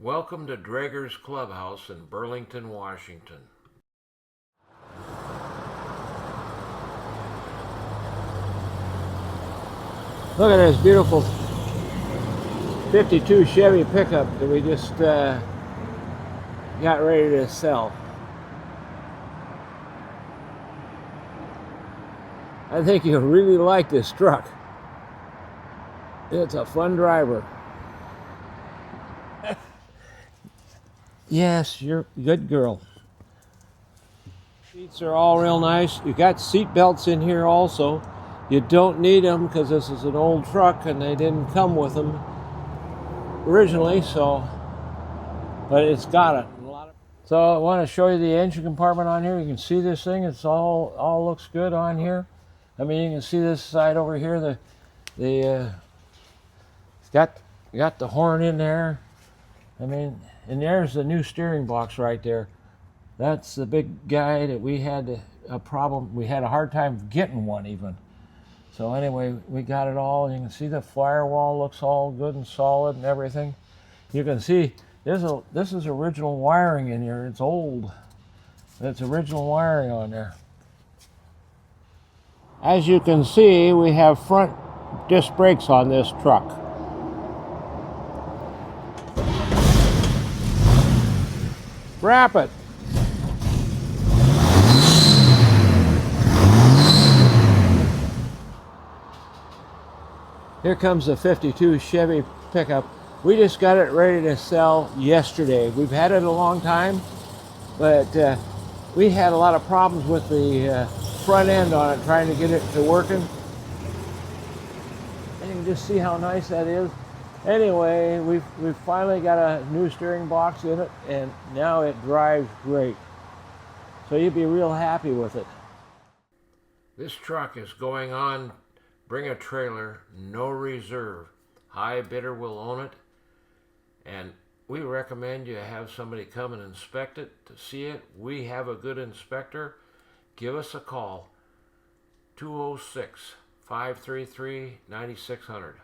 Welcome to Drager's Clubhouse in Burlington, Washington. Look at this beautiful 52 Chevy pickup that we just got ready to sell. I think you'll really like this truck. It's a fun driver. Yes, you're a good girl. Seats are all real nice. You got seat belts in here also. You don't need them because this is an old truck and they didn't come with them originally, but it's got it. So I want to show you the engine compartment on here. You can see this thing. It's all looks good on here. I mean, you can see this side over here. It's got the horn in there. I mean, and there's the new steering box right there. That's the big guy that we had a problem. We had a hard time getting one even. So anyway, we got it all. And you can see the firewall looks all good and solid and everything. You can see this is original wiring in here. It's old. It's original wiring on there. As you can see, we have front disc brakes on this truck. Wrap it. Here comes the 52 Chevy pickup. We just got it ready to sell yesterday. We've had it a long time, but we had a lot of problems with the front end on it, trying to get it to working. And you can just see how nice that is. Anyway, we've finally got a new steering box in it, and now it drives great. So you'll be real happy with it. This truck is going on Bring a Trailer, no reserve. High bidder will own it, and we recommend you have somebody come and inspect it to see it. We have a good inspector. Give us a call, 206-533-9600.